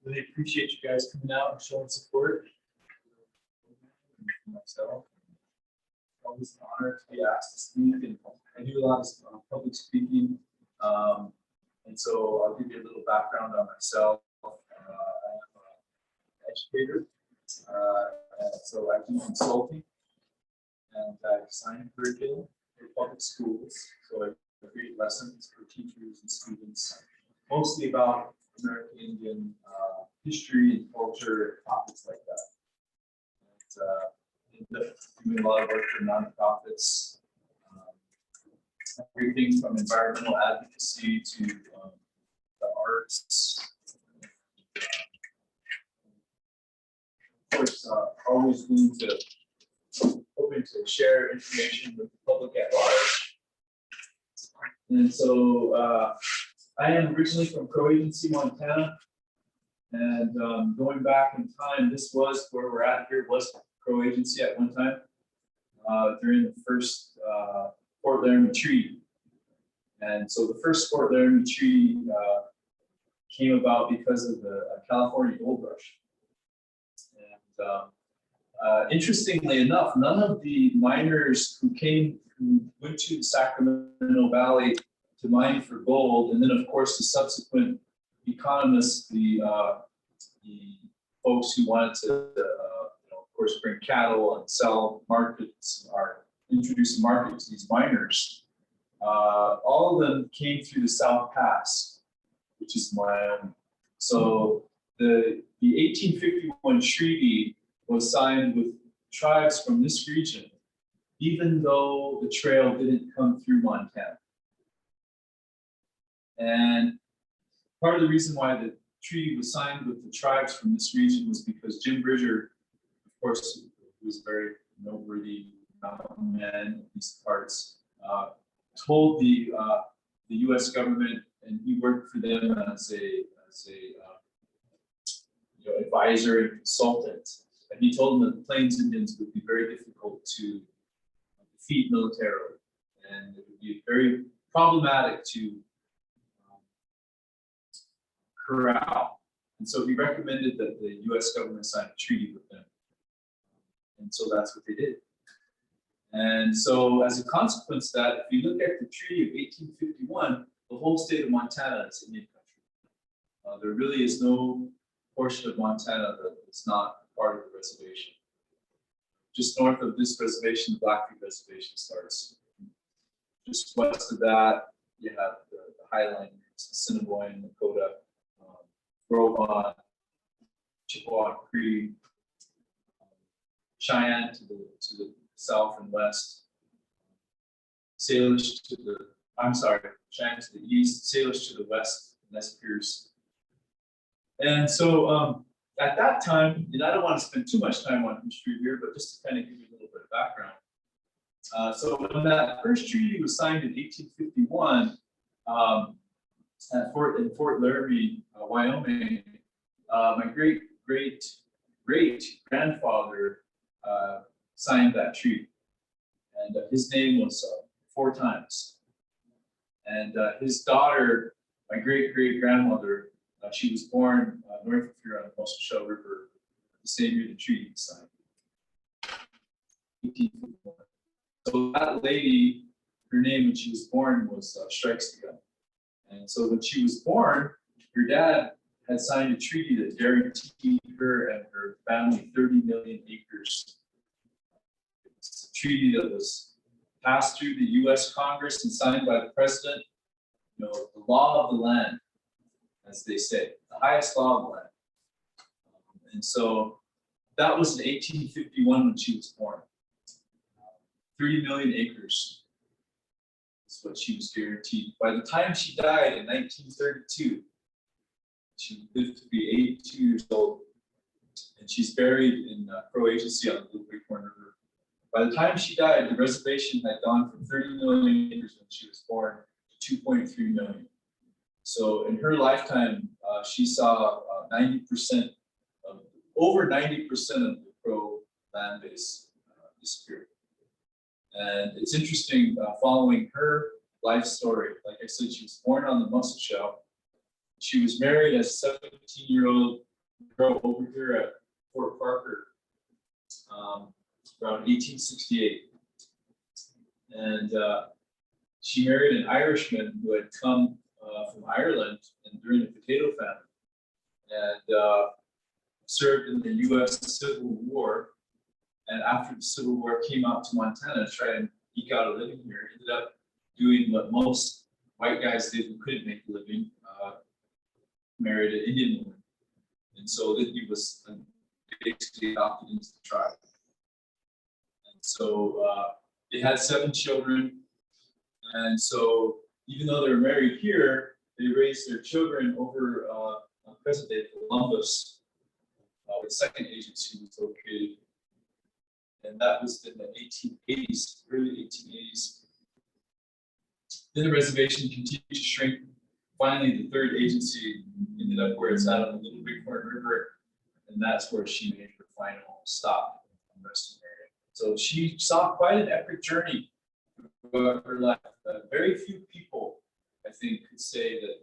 Really appreciate you guys coming out and showing support. Myself, always an honor to be asked to speak, and I do a lot of public speaking. And so I'll give you a little background on myself. I am an educator, so I do consulting, and I design curriculum for public schools. So I create lessons for teachers and students, mostly about American Indian history and culture and topics like that. And ended up doing a lot of work for nonprofits, everything from environmental advocacy to the arts. Of course, always hoping to share information with the public at large. And so I am originally from Crow Agency, Montana. And going back in time, this was where we're at here, was Crow Agency at one time during the first Fort Laramie Treaty. And so the first Fort Laramie Treaty came about because of the California gold rush. And interestingly enough, none of the miners who went to the Sacramento Valley to mine for gold, and then of course the subsequent economists, the folks who wanted to, of course, bring cattle and sell markets or introduce a market to these miners. All of them came through the South Pass, which is Wyoming. So the 1851 treaty was signed with tribes from this region, even though the trail didn't come through Montana. And part of the reason why the treaty was signed with the tribes from this region was because Jim Bridger, of course, was a very noteworthy man in these parts, told the U.S. government, and he worked for them as a advisor and consultant. And he told them that the Plains Indians would be very difficult to defeat militarily, and it would be very problematic to corral. And so he recommended that the U.S. government sign a treaty with them. And so that's what they did. And so as a consequence of that, if you look at the Treaty of 1851, the whole state of Montana is Indian country. There really is no portion of Montana that is not part of the reservation. Just north of this reservation, the Blackfeet Reservation starts. Just west of that, you have the Highlanders, the Assiniboine, Lakota, Rowan, Chippewa Cree, Cheyenne to the south and west, Salish to the, Cheyenne to the east, Salish to the west, Nez Perce. And so at that time, and I don't want to spend too much time on history here, but just to kind of give you a little bit of background. So when that first treaty was signed in 1851, in Fort Laramie, Wyoming, my great grandfather signed that treaty, and his name was 4 times. And his daughter, my great grandmother, she was born north of here on the Muscle River the same year the treaty was signed, 1851. So that lady, her name when she was born was Strikes the Gun. And so when she was born, her dad had signed a treaty that guaranteed her and her family 30 million acres. It's a treaty that was passed through the U.S. Congress and signed by the president. You know, the law of the land, as they say, the highest law of the land. And so that was in 1851 when she was born. 30 million acres is what she was guaranteed. By the time she died in 1932, she lived to be 82 years old, and she's buried in Crow Agency on the Little Bighorn River. By the time she died, the reservation had gone from 30 million acres when she was born to 2.3 million. So in her lifetime, she saw 90% of, over 90% of the Crow land base disappear. And it's interesting following her life story. Like I said, she was born on the mussel shell. She was married as a 17-year-old girl over here at Fort Parker around 1868. And she married an Irishman who had come from Ireland and during the potato famine, and served in the U.S. Civil War. And after the Civil War, came out to Montana to try and eke out a living here. Ended up doing what most white guys did who couldn't make a living, married an Indian woman. And so then he was basically adopted into the tribe. And so they had 7 children. And so even though they were married here, they raised their children over on present day Columbus, where the second agency was located. And that was in the 1880s, early 1880s. Then the reservation continued to shrink. Finally, the third agency ended up where it's at on the Little Bighorn River, and that's where she made her final stop on Western area. So she saw quite an epic journey throughout her life. Very few people, I think, could say that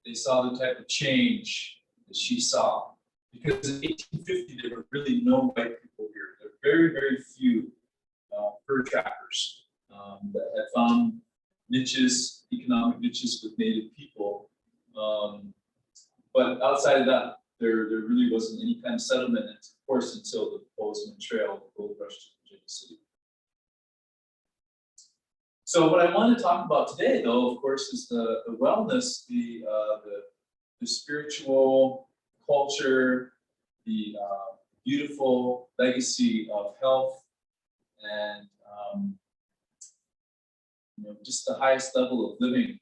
they saw the type of change that she saw. Because in 1850, there were really no white people here. There were very, very few fur trappers that had found niches, economic niches with Native people. But outside of that, there really wasn't any kind of settlement, of course, until the Bozeman Trail, the gold rush to Virginia City. So what I want to talk about today, though, of course, is the wellness, the spiritual culture, the beautiful legacy of health, and just the highest level of living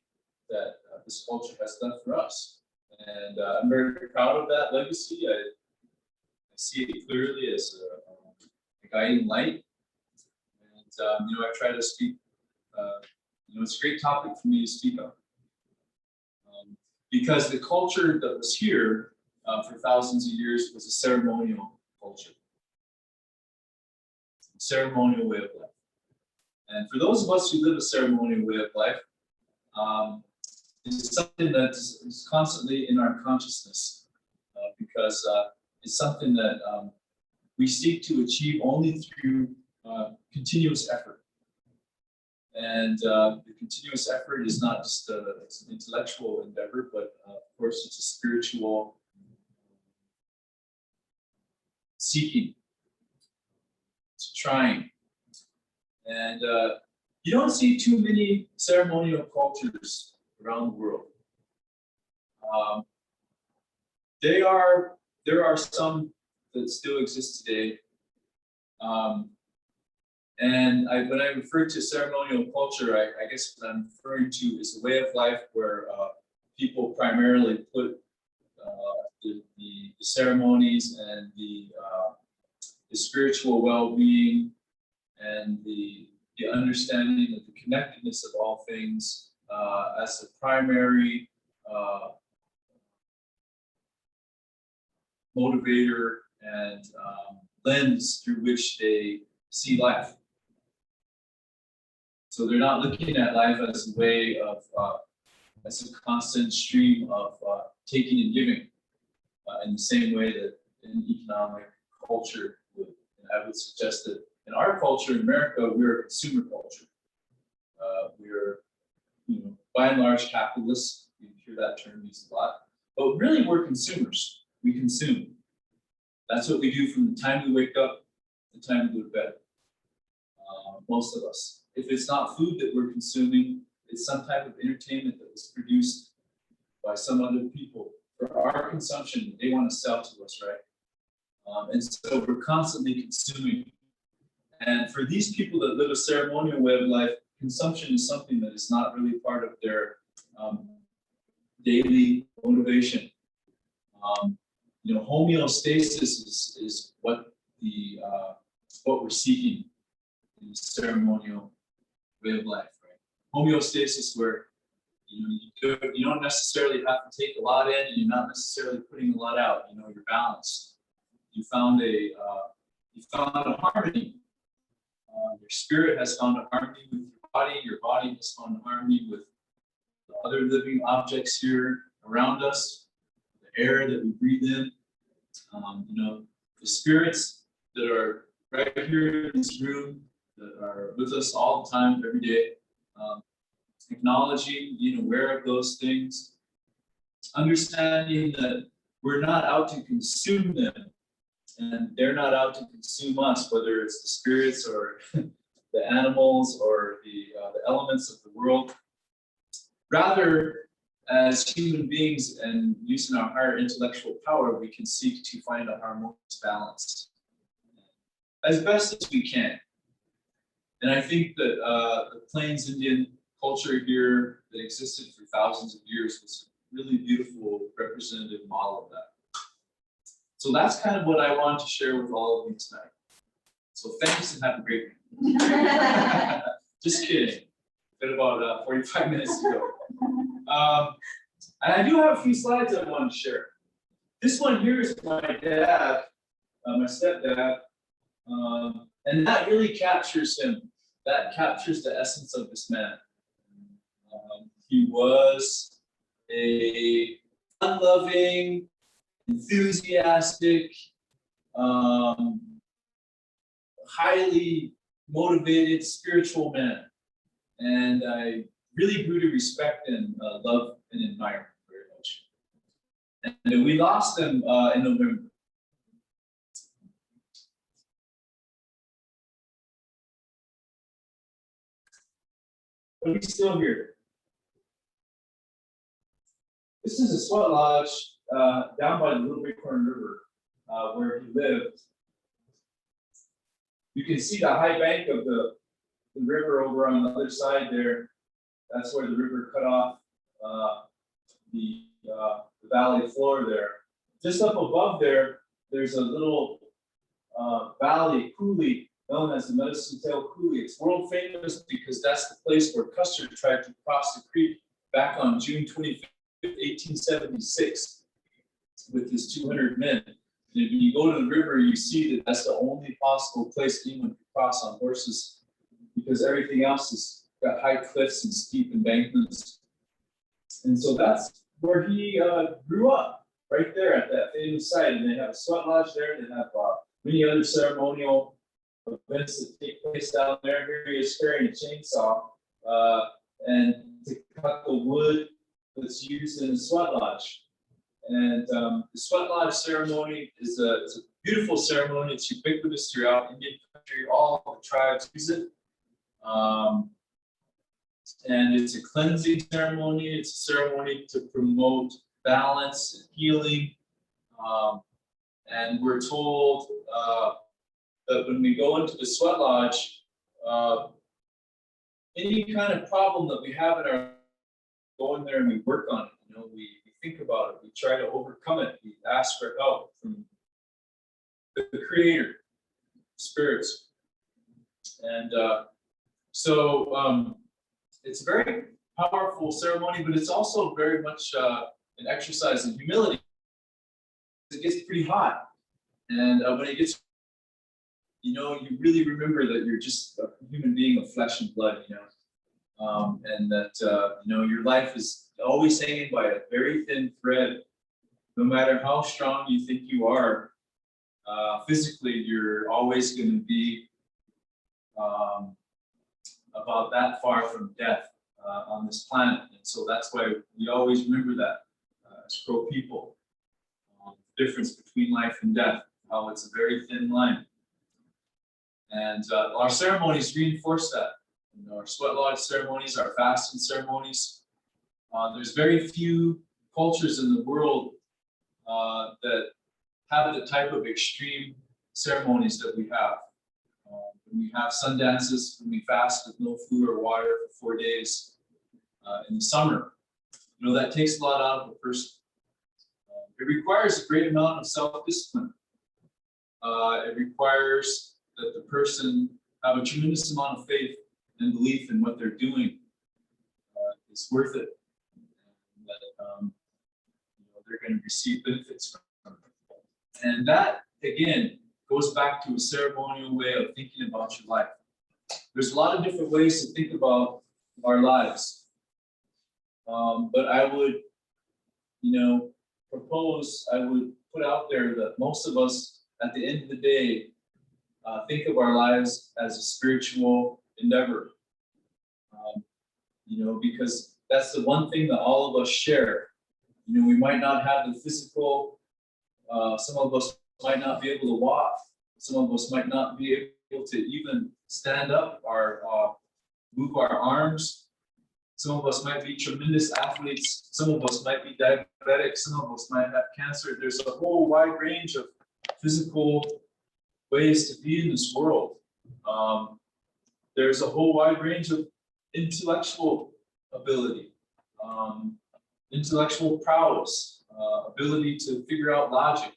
that this culture has done for us. And I'm very proud of that legacy. I see it clearly as a guiding light. And I try to speak. It's a great topic for me to speak on. Because the culture that was here for thousands of years was a ceremonial culture, a ceremonial way of life. And for those of us who live a ceremonial way of life, it's something that is constantly in our consciousness because it's something that we seek to achieve only through continuous effort. And the continuous effort is not just it's an intellectual endeavor, but of course it's a spiritual seeking, it's trying. And you don't see too many ceremonial cultures around the world. There are some that still exist today. And when I refer to ceremonial culture, I guess what I'm referring to is a way of life where people primarily put the ceremonies and the spiritual well-being and the understanding of the connectedness of all things as the primary motivator and lens through which they see life. So they're not looking at life as a way of, as a constant stream of taking and giving in the same way that an economic culture would. And I would suggest that in our culture in America, we're a consumer culture. We're, by and large capitalists. You hear that term used a lot. But really, we're consumers. We consume. That's what we do from the time we wake up to the time we go to bed. Most of us. If it's not food that we're consuming, it's some type of entertainment that was produced by some other people for our consumption that they want to sell to us, right? And so we're constantly consuming. And for these people that live a ceremonial way of life, consumption is something that is not really part of their daily motivation. Homeostasis is what we're seeking in the ceremonial way of life, right? Homeostasis, where you don't necessarily have to take a lot in, and you're not necessarily putting a lot out. You're balanced. You found a harmony Your spirit has found a harmony with your body has found a harmony with the other living objects here around us, the air that we breathe in. The spirits that are right here in this room, that are with us all the time, every day, acknowledging, being aware of those things, understanding that we're not out to consume them, and they're not out to consume us, whether it's the spirits or the animals or the elements of the world. Rather, as human beings and using our higher intellectual power, we can seek to find a harmonious balance as best as we can. And I think that the Plains Indian culture here that existed for thousands of years was a really beautiful representative model of that. So that's kind of what I want to share with all of you tonight. So thanks and have a great week. Just kidding. Been about 45 minutes to go. And I do have a few slides I want to share. This one here is my dad, my stepdad, and that really captures him. That captures the essence of this man. He was a fun-loving, enthusiastic, highly motivated, spiritual man. And I really grew to respect and love and admire him very much. And we lost him in November. But he's still here. This is a sweat lodge down by the Little Bighorn River where he lived. You can see the high bank of the river over on the other side there. That's where the river cut off the valley floor there. Just up above there, there's a little valley coulee known as the Medicine Tail Coulee. It's world famous because that's the place where Custer tried to cross the creek back on June 25th, 1876 with his 200 men. And if you go to the river, you see that that's the only possible place anyone could cross on horses, because everything else has got high cliffs and steep embankments. And so that's where he grew up, right there at that famous site. And they have a sweat lodge there. They have many other ceremonial events that take place down there. Here he is carrying a chainsaw and to cut the wood that's used in the sweat lodge. And the sweat lodge ceremony is a beautiful ceremony. It's ubiquitous throughout Indian country. All the tribes use it. And it's a cleansing ceremony. It's a ceremony to promote balance and healing. And we're told that when we go into the sweat lodge, any kind of problem that we have in our, go in there and we work on it. We think about it. We try to overcome it. We ask for help from the Creator, spirits. And so it's a very powerful ceremony, but it's also very much an exercise in humility. It gets pretty hot. And when it gets, you really remember that you're just a human being of flesh and blood, and that, your life is always hanging by a very thin thread. No matter how strong you think you are, physically, you're always going to be about that far from death on this planet. And so that's why we always remember that as Crow people. The difference between life and death, how it's a very thin line. And our ceremonies reinforce that. Our sweat lodge ceremonies, our fasting ceremonies. There's very few cultures in the world that have the type of extreme ceremonies that we have. When we have sun dances, when we fast with no food or water for 4 days in the summer, that takes a lot out of a person. It requires a great amount of self-discipline. It requires that the person have a tremendous amount of faith and belief in what they're doing. It's worth it. And that they're going to receive benefits from it. And that, again, goes back to a ceremonial way of thinking about your life. there's a lot of different ways to think about our lives. But I would, I would put out there that most of us, at the end of the day, think of our lives as a spiritual endeavor. Because that's the one thing that all of us share. We might not have the physical, some of us might not be able to walk, some of us might not be able to even stand up or move our arms. Some of us might be tremendous athletes, some of us might be diabetic, some of us might have cancer. There's a whole wide range of physical ways to be in this world. There's a whole wide range of intellectual ability, intellectual prowess, ability to figure out logic,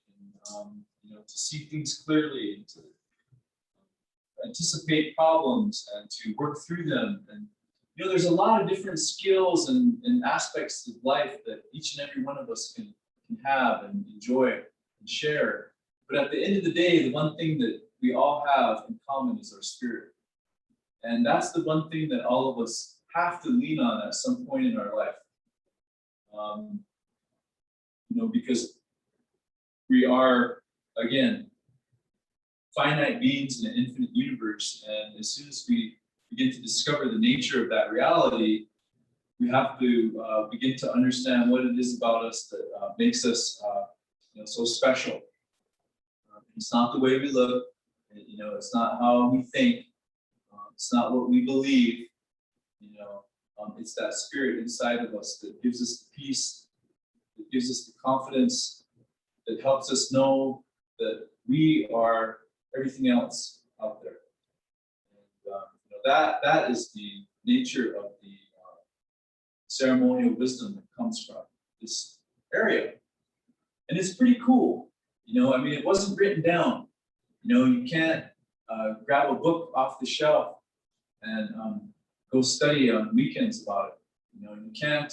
and to see things clearly, and to anticipate problems, and to work through them. And there's a lot of different skills and aspects of life that each and every one of us can have and enjoy and share. But at the end of the day, the one thing that we all have in common is our spirit. And that's the one thing that all of us have to lean on at some point in our life. Because we are, again, finite beings in an infinite universe. And as soon as we begin to discover the nature of that reality, we have to begin to understand what it is about us that makes us so special. It's not the way we look, it's not how we think, it's not what we believe, it's that spirit inside of us that gives us the peace, that gives us the confidence, that helps us know that we are everything else out there. And that is the nature of the ceremonial wisdom that comes from this area. And it's pretty cool. It wasn't written down. You can't grab a book off the shelf and go study on weekends about it. You can't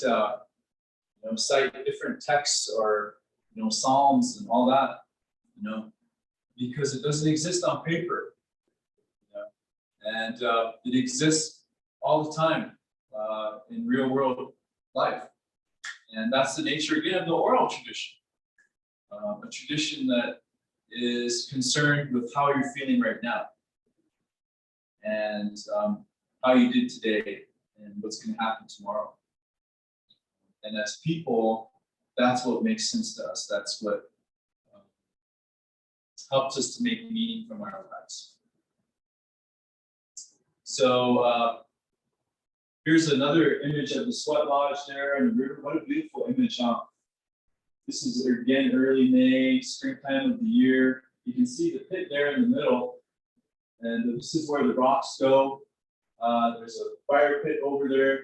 cite different texts or psalms and all that, because it doesn't exist on paper. And it exists all the time in real world life. And that's the nature, again, of the oral tradition. A tradition that is concerned with how you're feeling right now, and how you did today, and what's going to happen tomorrow. And as people, that's what makes sense to us. That's what helps us to make meaning from our lives. So here's another image of the sweat lodge there and the river. What a beautiful image, huh? This is, again, early May, springtime of the year. You can see the pit there in the middle, and this is where the rocks go. There's a fire pit over there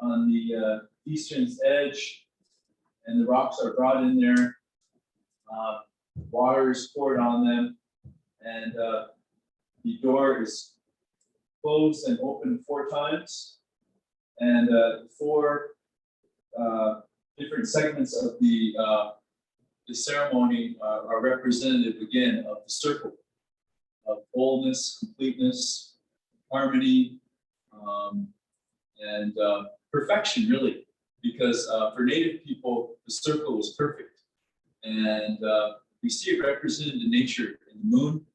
on the eastern edge, and the rocks are brought in there. Water is poured on them, and the door is closed and opened 4 times, and 4 different segments of the ceremony are representative, again, of the circle of wholeness, completeness, harmony, and perfection, really, because for Native people, the circle was perfect. And we see it represented in nature, in the moon.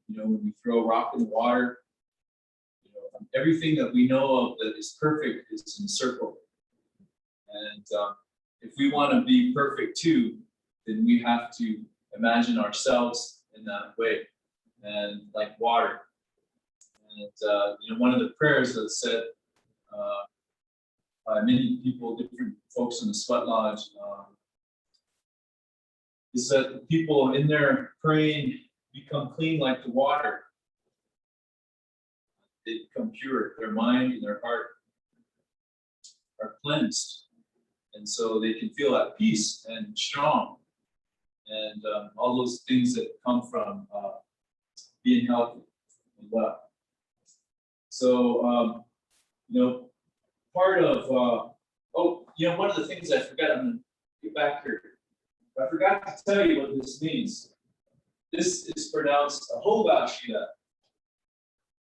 When we throw a rock in the water, everything that we know of that is perfect is in the circle. And if we want to be perfect too, then we have to imagine ourselves in that way, and like water. And one of the prayers that said by many people, different folks in the sweat lodge, is that the people in there praying become clean like the water. They become pure. Their mind and their heart are cleansed. And so they can feel at peace and strong, and all those things that come from being healthy and well. So, part of, one of the things I forgot, I'm going to get back here. I forgot to tell you what this means. This is pronounced a hobashida.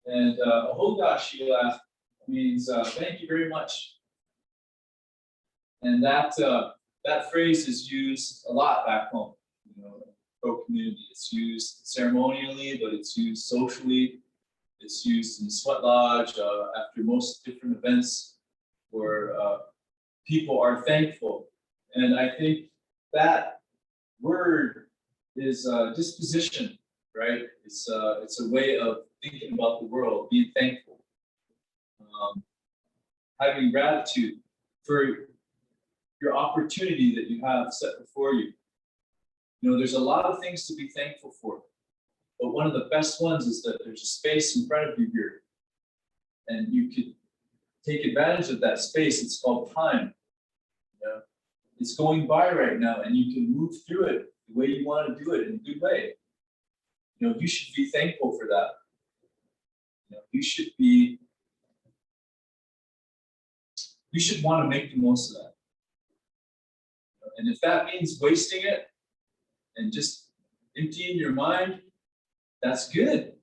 And Ahogashiya means thank you very much. And that phrase is used a lot back home, you know, in the Crow community. It's used ceremonially, but it's used socially. It's used in sweat lodge after most different events where people are thankful. And I think that word is disposition, right? It's a way of thinking about the world, being thankful, having gratitude for your opportunity that you have set before you. You know, there's a lot of things to be thankful for, but one of the best ones is that there's a space in front of you here, and you could take advantage of that space. It's called time. You know? It's going by right now, and you can move through it the way you want to do it in a good way. You know, you should be thankful for that. You know, you should want to make the most of that. And if that means wasting it and just emptying your mind, that's good.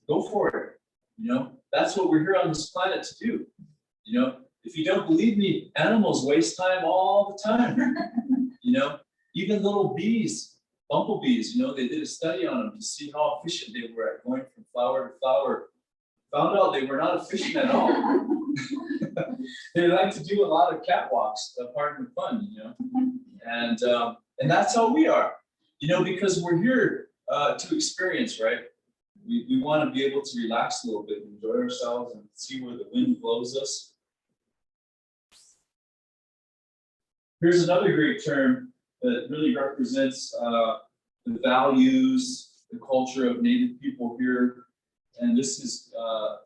Go for it. You know, that's what we're here on this planet to do. You know, if you don't believe me, animals waste time all the time. You know, even little bees, bumblebees, you know, they did a study on them to see how efficient they were at going from flower to flower. Found out they were not efficient at all. They like to do a lot of catwalks, pardon the fun, you know. And that's how we are, you know, because we're here to experience, right? We want to be able to relax a little bit, enjoy ourselves, and see where the wind blows us. Here's another great term that really represents the values, the culture of Native people here, and this is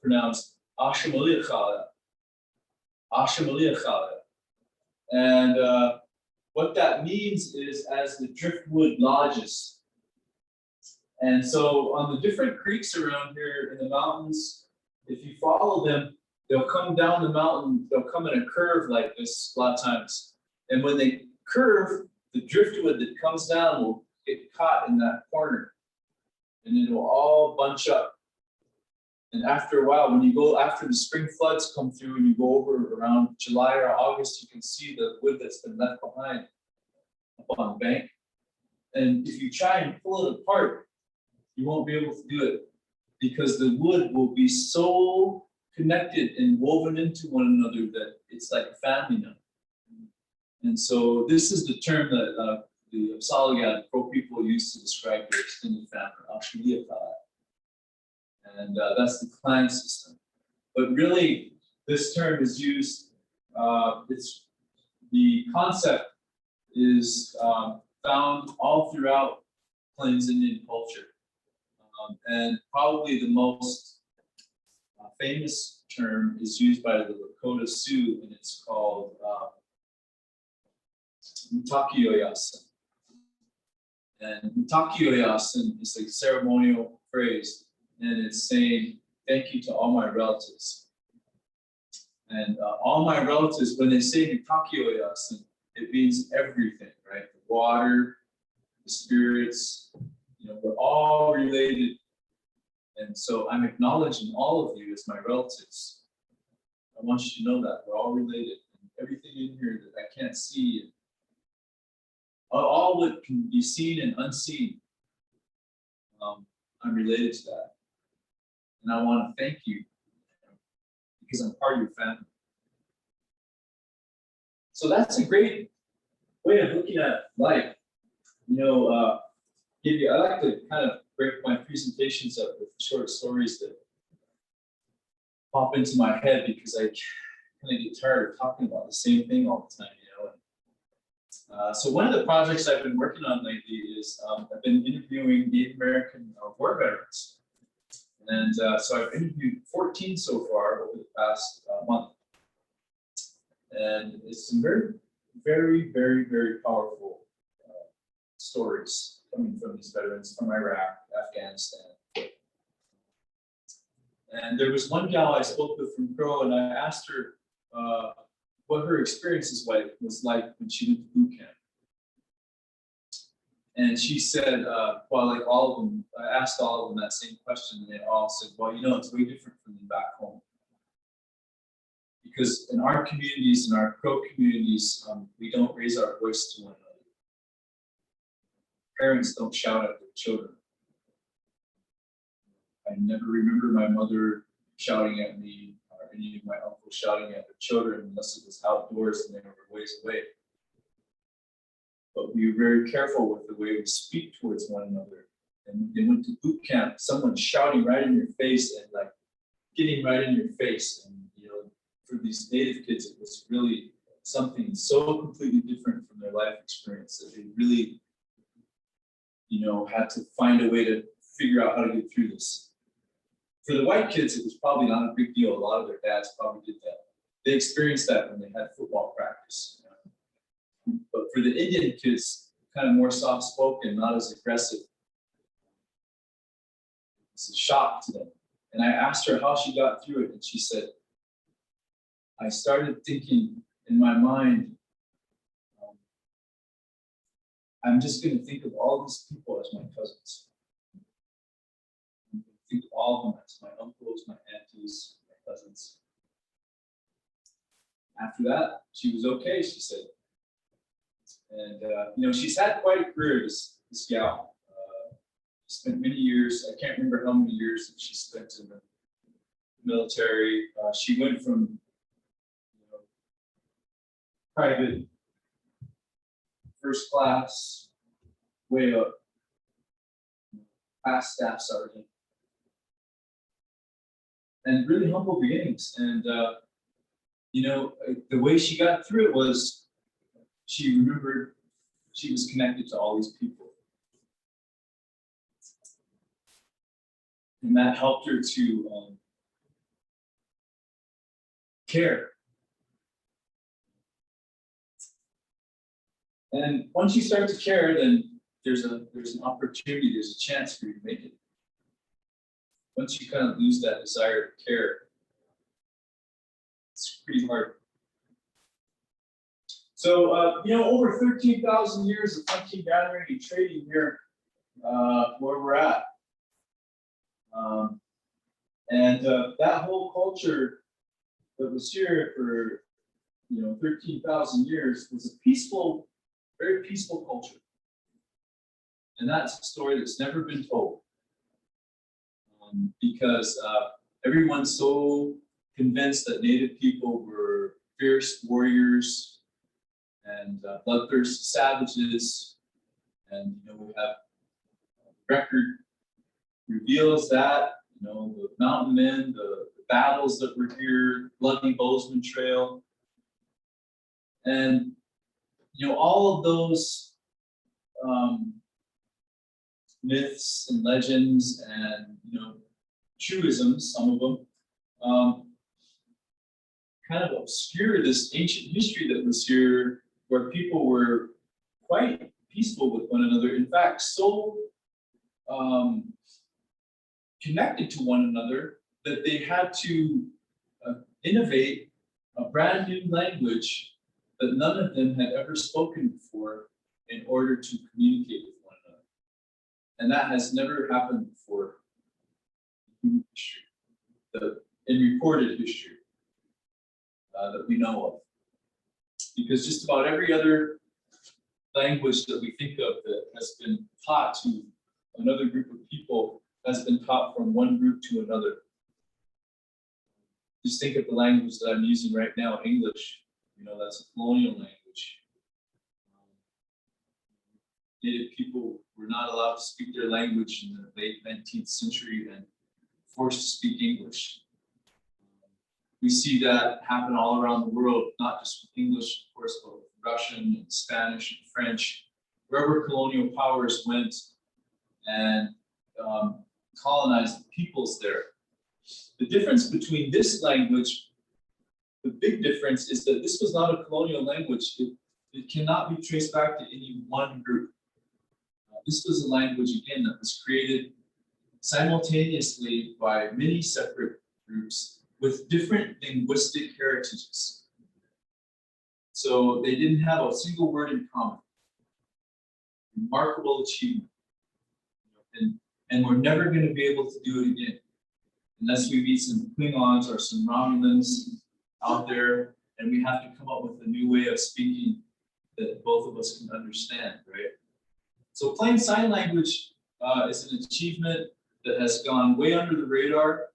pronounced Ashamaliyakhala. Ashamaliyakhala. And what that means is as the driftwood lodges. And so on the different creeks around here in the mountains, if you follow them, they'll come down the mountain, they'll come in a curve like this a lot of times. And when they curve, the driftwood that comes down will get caught in that corner. And it will all bunch up. And after a while, when you go after the spring floods come through and you go over around July or August, you can see the wood that's been left behind up on the bank. And if you try and pull it apart, you won't be able to do it because the wood will be so connected and woven into one another that it's like a family now. And so this is the term that the Apsalagat, Crow people use to describe their extended family, Ashmiyakala. And that's the clan system. But really, this term is used, the concept is found all throughout Plains Indian culture. And probably the most famous term is used by the Lakota Sioux, and it's called Takiyoyasa. And Takiyoyasa is a ceremonial phrase, and it's saying thank you to all my relatives. And all my relatives, when they say Takiyoyasa, it means everything, right? The water, the spirits, you know, we're all related. And so I'm acknowledging all of you as my relatives. I want you to know that we're all related. And everything in here that I can't see, all that can be seen and unseen, I'm related to that. And I want to thank you because I'm part of your family. So that's a great way of looking at life. You know, I like to kind of break my presentations up with short stories that pop into my head because I kind of get tired of talking about the same thing all the time, you know. So one of the projects I've been working on lately is I've been interviewing Native American war veterans. And so I've interviewed 14 so far over the past month. And it's some very, very, very, very powerful stories coming from these veterans from Iraq, Afghanistan. And there was one gal I spoke with from Crow, and I asked her what her experience was like when she went to boot camp. And she said, well, like all of them, I asked all of them that same question, and they all said, well, you know, it's way different from back home. Because in our communities, in our Crow communities, we don't raise our voice to one another. Parents don't shout at their children. I never remember my mother shouting at me or any of my uncles shouting at their children unless it was outdoors and they were ways away. But we were very careful with the way we speak towards one another. And when they went to boot camp, someone shouting right in your face and like getting right in your face. And you know, for these Native kids, it was really something so completely different from their life experience that they really, you know, had to find a way to figure out how to get through this. For the white kids, it was probably not a big deal. A lot of their dads probably did that. They experienced that when they had football practice. But for the Indian kids, kind of more soft-spoken, not as aggressive, it's a shock to them. And I asked her how she got through it, and she said, I started thinking in my mind, I'm just going to think of all these people as my cousins. I'm going to think of all of them as my uncles, my aunties, my cousins. After that, she was okay, she said. And, you know, she's had quite a career, this gal. She spent many years, I can't remember how many years that she spent in the military. She went from, you know, private, first class, way up, past staff sergeant. And really humble beginnings. And, you know, the way she got through it was she remembered she was connected to all these people. And that helped her to care. And once you start to care, then there's an opportunity, there's a chance for you to make it. Once you kind of lose that desire to care, it's pretty hard. So, you know, over 13,000 years of hunting, gathering, and trading here, where we're at. And that whole culture that was here for, you know, 13,000 years was a peaceful, very peaceful culture. And that's a story that's never been told. Because everyone's so convinced that Native people were fierce warriors and bloodthirsty savages. And, you know, we have record reveals that, you know, the mountain men, the battles that were here, Bloody Bozeman Trail. And, you know, all of those myths and legends and, you know, truisms, some of them, kind of obscure this ancient history that was here where people were quite peaceful with one another. In fact, so connected to one another that they had to innovate a brand new language that none of them had ever spoken before in order to communicate with one another. And that has never happened before in human history, in recorded history that we know of. Because just about every other language that we think of that has been taught to another group of people has been taught from one group to another. Just think of the language that I'm using right now, English. You know, that's a colonial language. Native people were not allowed to speak their language in the late 19th century and forced to speak English. We see that happen all around the world, not just with English, of course, but with Russian and Spanish and French. Wherever colonial powers went and colonized the peoples there. The difference between this language, the big difference is that this was not a colonial language. It cannot be traced back to any one group. This was a language, again, that was created simultaneously by many separate groups with different linguistic heritages. So they didn't have a single word in common. remarkable achievement. And we're never going to be able to do it again unless we meet some Klingons or some Romulans out there, and we have to come up with a new way of speaking that both of us can understand, right? So plain sign language is an achievement that has gone way under the radar,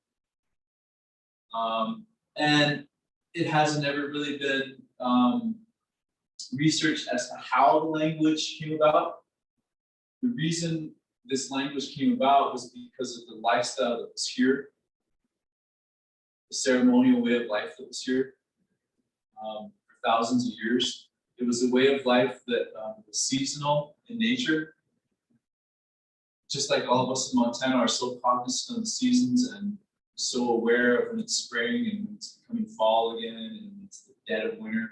and it hasn't ever really been researched as to how the language came about. The reason this language came about was because of the lifestyle that was here, the ceremonial way of life that was here for thousands of years. It was a way of life that was seasonal in nature. Just like all of us in Montana are so cognizant of the seasons and so aware of when it's spring and when it's becoming fall again and it's the dead of winter.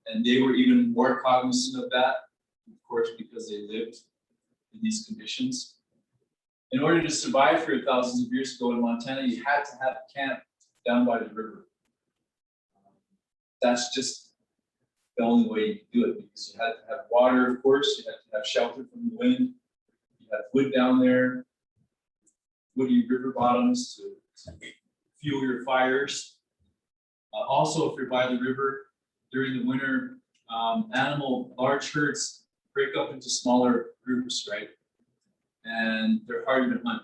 And they were even more cognizant of that, of course, because they lived in these conditions. In order to survive for thousands of years ago in Montana, you had to have a camp down by the river. That's just the only way you could do it, because you had to have water, of course, you had to have shelter from the wind, you had wood down there, woody river bottoms to fuel your fires. Also, if you're by the river during the winter, large herds break up into smaller groups, right? And they're harder to hunt.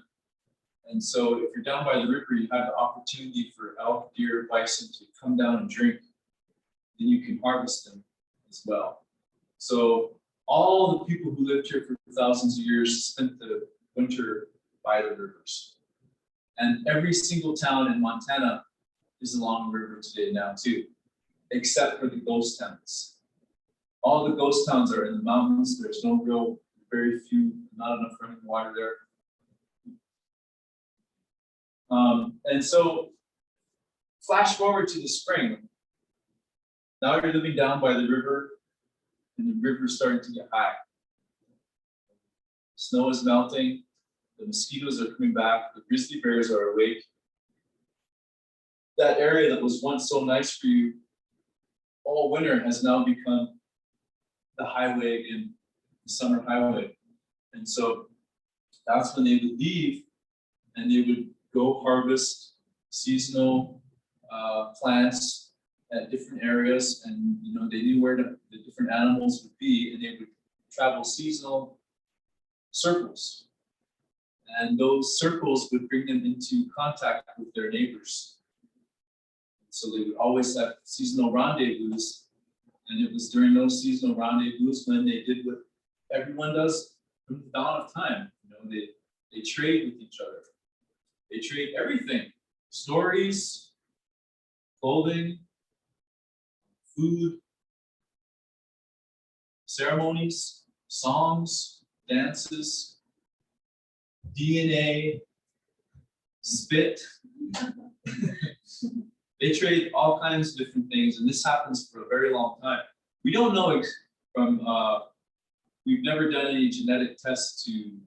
And so if you're down by the river, you have the opportunity for elk, deer, bison to come down and drink. Then you can harvest them as well. So all the people who lived here for thousands of years spent the winter by the rivers. And every single town in Montana is along the river today now too, except for the ghost towns. All the ghost towns are in the mountains. There's very few, not enough running water there. And so flash forward to the spring. Now you're living down by the river, and the river's starting to get high. Snow is melting, the mosquitoes are coming back, the grizzly bears are awake. That area that was once so nice for you all winter has now become the highway again, the summer highway. And so that's when they would leave and they would go harvest seasonal plants at different areas, and they knew where the different animals would be, and they would travel seasonal circles. And those circles would bring them into contact with their neighbors. So they would always have seasonal rendezvous, and it was during those seasonal rendezvous when they did what everyone does from the dawn of time. They trade with each other. They trade everything: stories, clothing, food, ceremonies, songs, dances, DNA, spit. They trade all kinds of different things, and this happens for a very long time. We don't know we've never done any genetic tests to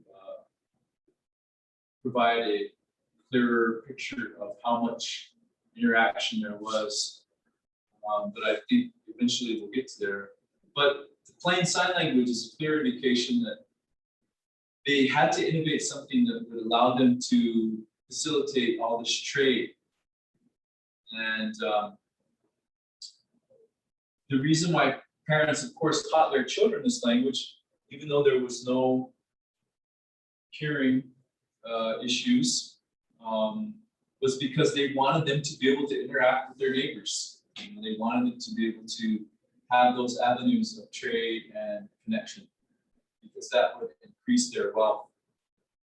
provide a clearer picture of how much interaction there was. But I think eventually we'll get to there. But the plain sign language is a clear indication that they had to innovate something that would allow them to facilitate all this trade. And the reason why parents, of course, taught their children this language, even though there was no hearing issues, was because they wanted them to be able to interact with their neighbors. They wanted them to be able to have those avenues of trade and connection, because that would increase their wealth.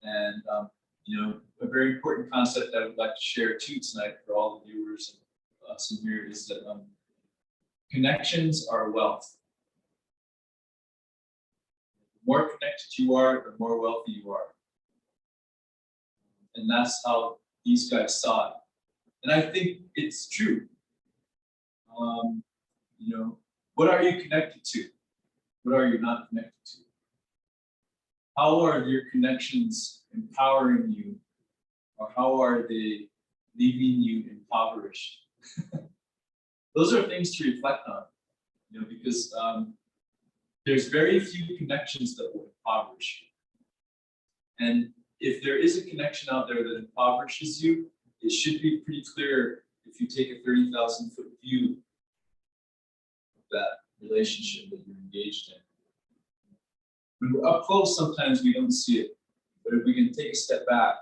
And a very important concept that I would like to share too tonight for all the viewers and us in here is that connections are wealth. The more connected you are, the more wealthy you are. And that's how these guys saw it. And I think it's true. What are you connected to? What are you not connected to? How are your connections empowering you, or how are they leaving you impoverished? Those are things to reflect on, because there's very few connections that will impoverish you. And if there is a connection out there that impoverishes you, it should be pretty clear if you take a 30,000-foot view of that relationship that you're engaged in. When we're up close, sometimes we don't see it, but if we can take a step back.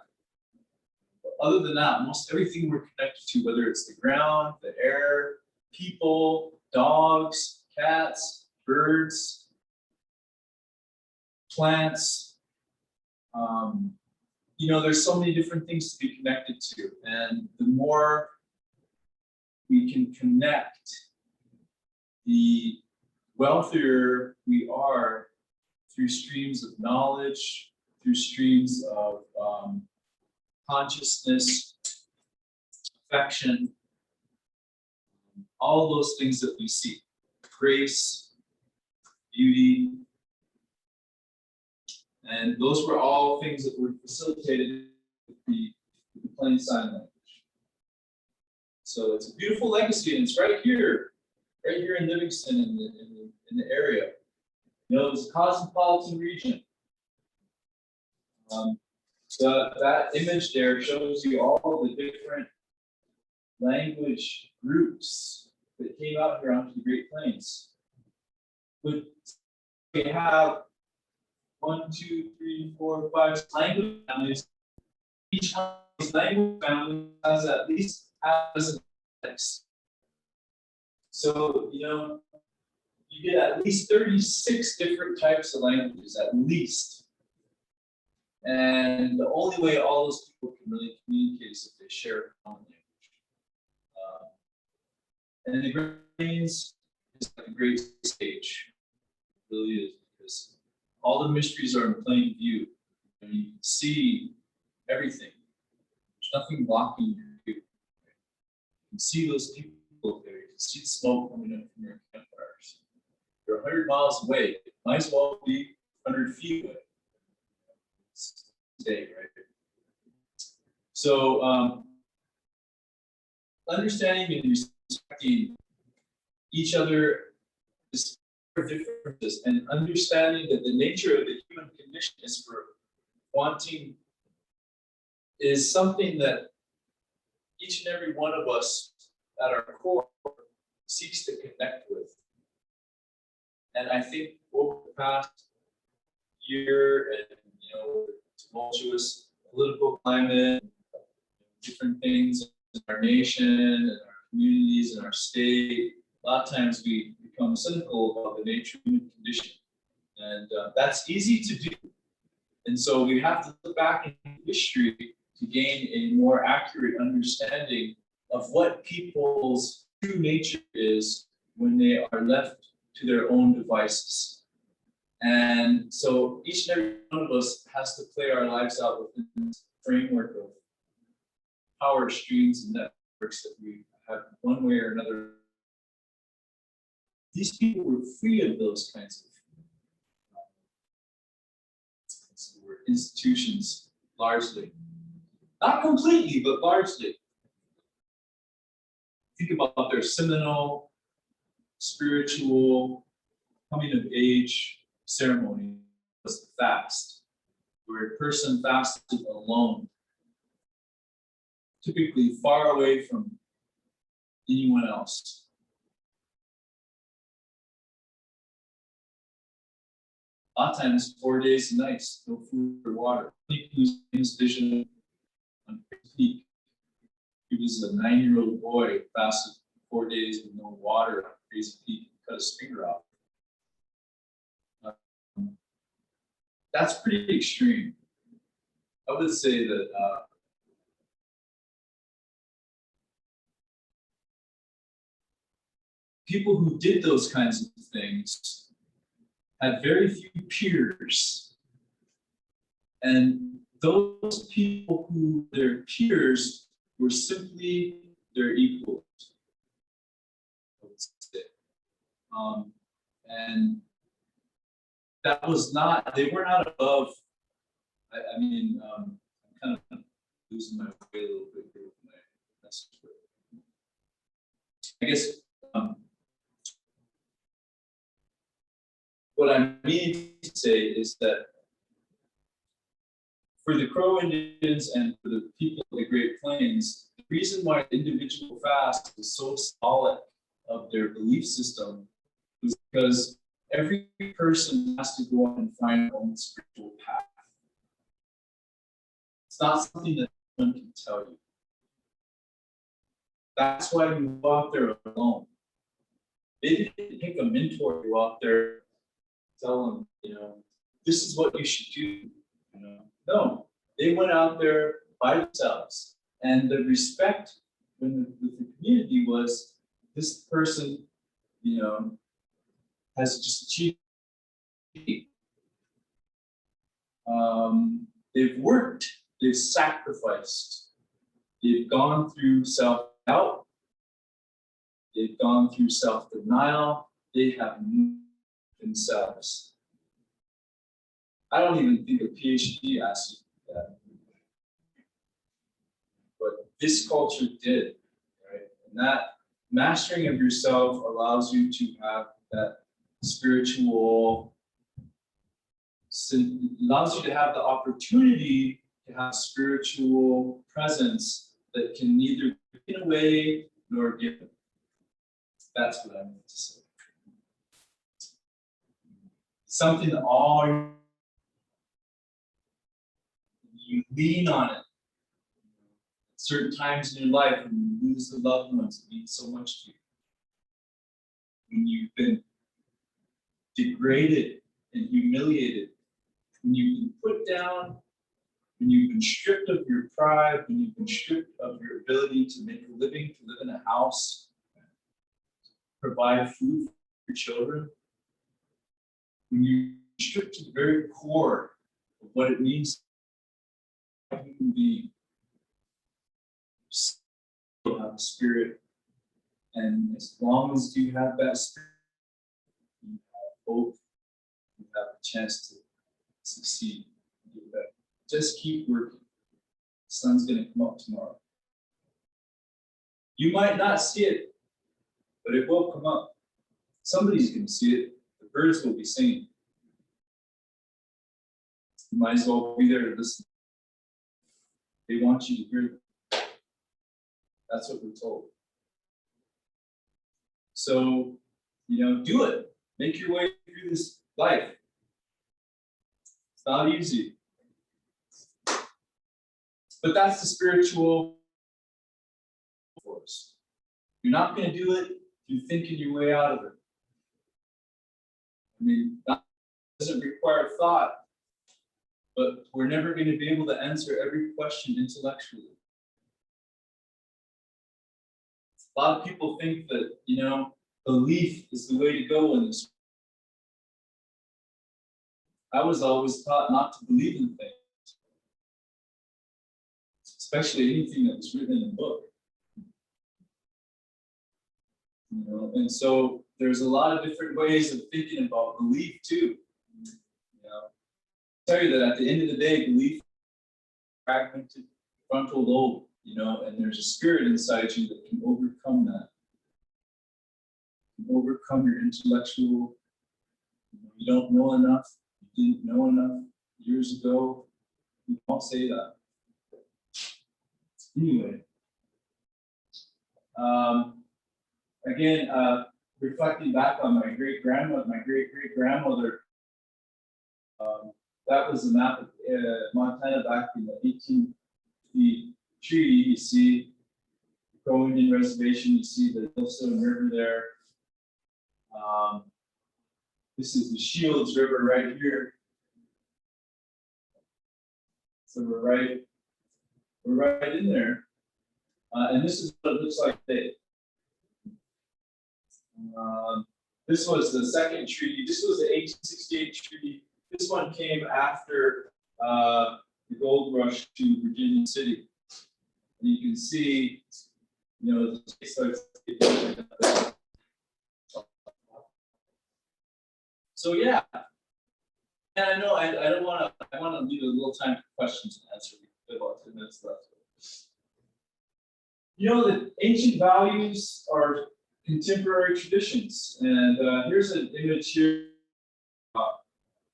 But other than that, most everything we're connected to, whether it's the ground, the air, people, dogs, cats, birds, plants, you know, there's so many different things to be connected to. And the more we can connect, the wealthier we are through streams of knowledge, through streams of consciousness, affection, all of those things that we see, grace, beauty. And those were all things that were facilitated with the plain sign language. So it's a beautiful legacy, and it's right here in Livingston, in the area. You know, it's a cosmopolitan region. That image there shows you all the different language groups that came out here onto the Great Plains. We have 1, 2, 3, 4, 5 language families. Each of these language families has at least half a dozen dialects. So, you know, you get at least 36 different types of languages, at least. And the only way all those people can really communicate is if they share a common language. And the Great Plains is like a great stage. It really is, because all the mysteries are in plain view. And you can see everything. There's nothing blocking your view. You can see those people there. You can see the smoke coming up from their campfires. They're 100 miles away. It might as well be 100 feet away. Today, right? So, understanding and respecting each other is differences, and understanding that the nature of the human condition is for wanting is something that each and every one of us at our core seeks to connect with. And I think over the past year, and you know, tumultuous political climate, different things in our nation and our communities and our state, a lot of times we become cynical about the nature of the human condition. And that's easy to do. And so we have to look back in history to gain a more accurate understanding of what people's true nature is when they are left to their own devices. And so each and every one of us has to play our lives out within this framework of power streams and networks that we have one way or another. These people were free of those kinds of institutions, largely. Not completely, but largely. Think about their seminal, spiritual, coming of age ceremony was the fast, where a person fasted alone, typically far away from anyone else. A lot of times, 4 days and nights, no food or water. His vision on peak. He was a 9-year-old boy, fasted 4 days with no water on Crazy Peak, cut his finger off. That's pretty extreme. I would say that people who did those kinds of things had very few peers. And those people who their peers were simply their equals, I would say. And that was not, they were not above, I mean, I'm kind of losing my way a little bit here with my message. I guess what I'm meaning to say is that for the Crow Indians and for the people of the Great Plains, the reason why individual fast was so symbolic of their belief system was because every person has to go out and find their own spiritual path. It's not something that someone can tell you. That's why we go out there alone. They didn't pick a mentor to go out there, tell them, you know, this is what you should do. You know, no, they went out there by themselves, and the respect with the community was this person, you know, has just achieved. They've worked, they've sacrificed, they've gone through self-doubt, they've gone through self-denial, they have moved themselves. I don't even think a PhD asks you that. But this culture did, right? And that mastering of yourself allows you to have that spiritual, allows you to have the opportunity to have spiritual presence that can neither be taken away nor given. That's what I meant to say. Something that all you lean on it. At certain times in your life, when you lose the loved ones, it means so much to you. When you've been degraded and humiliated, when you've been put down, when you've been stripped of your pride, when you've been stripped of your ability to make a living, to live in a house, provide food for your children, when you're stripped to the very core of what it means to be a human being, you have a spirit, and as long as you have that spirit, you have hope, you have a chance to succeed. Just keep working. The sun's going to come up tomorrow. You might not see it, but it will come up. Somebody's going to see it. The birds will be singing. You might as well be there to listen. They want you to hear them. That's what we're told. So, you know, do it. Make your way through this life. It's not easy. But that's the spiritual force. You're not going to do it through thinking your way out of it. I mean, that doesn't require thought, but we're never going to be able to answer every question intellectually. A lot of people think that, you know, belief is the way to go in this. I was always taught not to believe in things, especially anything that was written in a book. You know, and so there's a lot of different ways of thinking about belief too. You know, I tell you that at the end of the day, belief is fragmented frontal lobe, you know, and there's a spirit inside you that can overcome that. Can overcome your intellectual, you don't know enough, you didn't know enough years ago. You don't say that. Anyway, again, reflecting back on my great-grandmother, that was the map of Montana back in the 1850 treaty. You see the Crow Indian Reservation, you see the Livingstrong River there. This is the Shields River right here. So we're right in there. And this is what it looks like today. This was the second treaty. This was the 1868 treaty. This one came after the gold rush to Virginia City. And you can see, you know, the state starts to get. So yeah, and I know I don't want to. I want to leave a little time for questions and answers. We have about 10 minutes left. You know that ancient values are contemporary traditions, and here's an image here.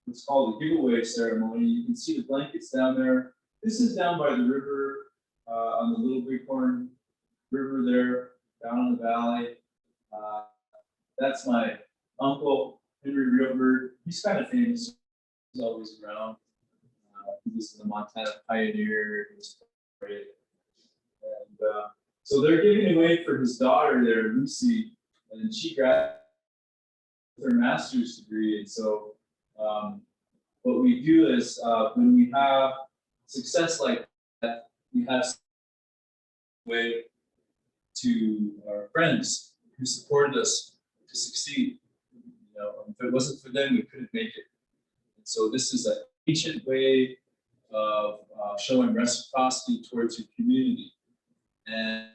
what's called a giveaway ceremony. You can see the blankets down there. This is down by the river, on the Little Bighorn River there, down in the valley. That's my uncle, Henry Reelbird. He's kind of famous. He's always around. He was the Montana Pioneer. He was great. And so they're giving away for his daughter there, Lucy, and she graduated with her master's degree. And so what we do is when we have success like that, we have a way to our friends who supported us to succeed. You know, if it wasn't for them, we couldn't make it. And so this is an ancient way of showing reciprocity towards your community. And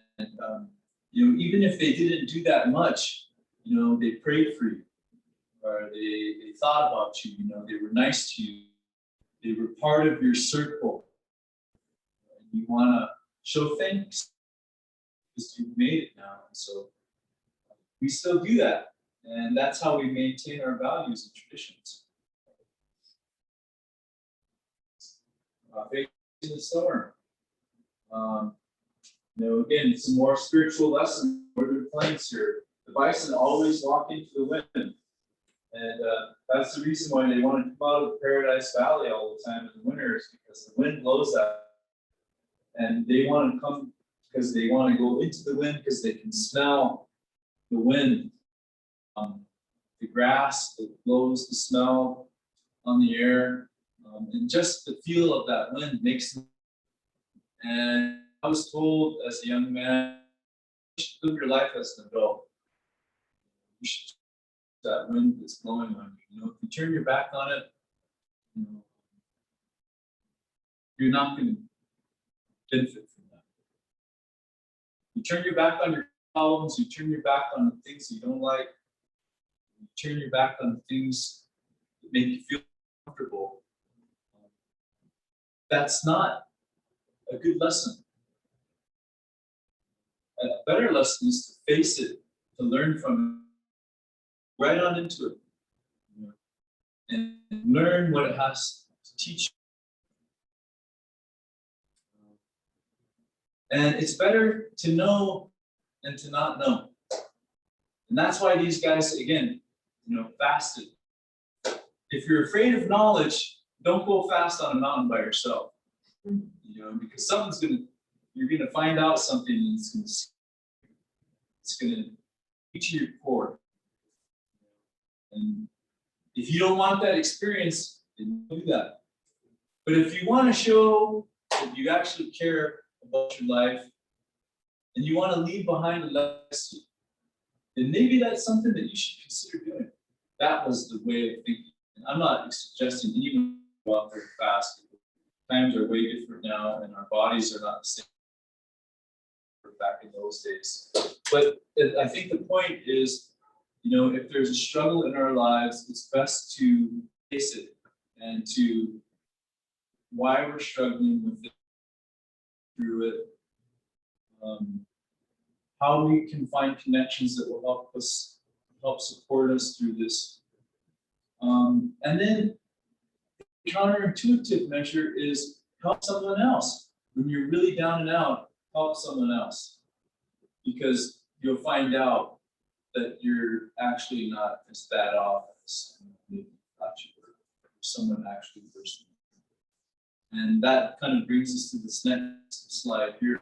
you know, even if they didn't do that much, you know, they prayed for you, or they thought about you. You know, they were nice to you. They were part of your circle. And you want to show thanks because you've made it now. And so we still do that, and that's how we maintain our values and traditions. Facing the storm. You know, again, it's a more spiritual lesson for the plains here. The bison always walk into the wind, and that's the reason why they want to come out of the Paradise Valley all the time in the winter, is because the wind blows out, and they want to come because they want to go into the wind because they can smell the wind, the grass that blows, the smell on the air, and just the feel of that wind makes them. And I was told as a young man, you should live your life as an adult. You should that wind that's blowing on you. You know, if you turn your back on it, you know, you're not going to benefit from that. You turn your back on your problems, you turn your back on the things you don't like, you turn your back on the things that make you feel comfortable. That's not a good lesson. A better lesson is to face it, to learn from it, right on into it, you know, and learn what it has to teach you. And it's better to know than to not know. And that's why these guys, again, you know, fasted. If you're afraid of knowledge, don't go fast on a mountain by yourself. You know, because you're gonna find out something, and it's gonna reach your core. And if you don't want that experience, then don't do that. But if you want to show that you actually care about your life and you want to leave behind a legacy, then maybe that's something that you should consider doing. That was the way of thinking. And I'm not suggesting anyone go out there fast. Times are way different now, and our bodies are not the same back in those days. But I think the point is, you know, if there's a struggle in our lives, it's best to face it and to why we're struggling with it, through it, how we can find connections that will help support us through this. And then the counterintuitive measure is help someone else. When you're really down and out, help someone else, because you'll find out that you're actually not as bad off as you thought you were. Someone actually worse. And that kind of brings us to this next slide here.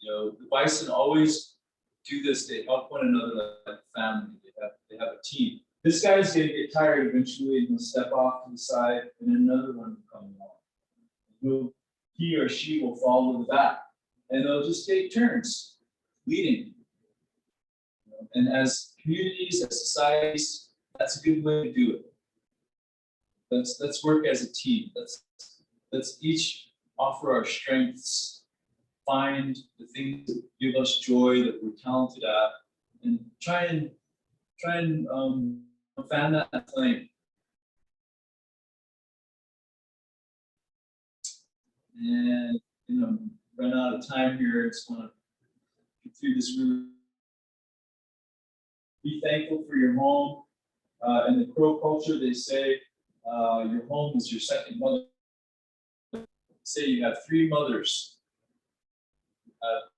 You know, the bison always do this. They help one another like a family. They have a team. This guy's going to get tired eventually, and he'll step off to the side, and another one will come along. He or she will fall to the back, and they'll just take turns leading. And as communities, as societies, that's a good way to do it. Let's work as a team. Let's each offer our strengths, find the things that give us joy, that we're talented at, and try and fan that flame. And run out of time here. I just want to get through this really. Be thankful for your home. In the Crow culture, they say your home is your second mother. Say you have three mothers.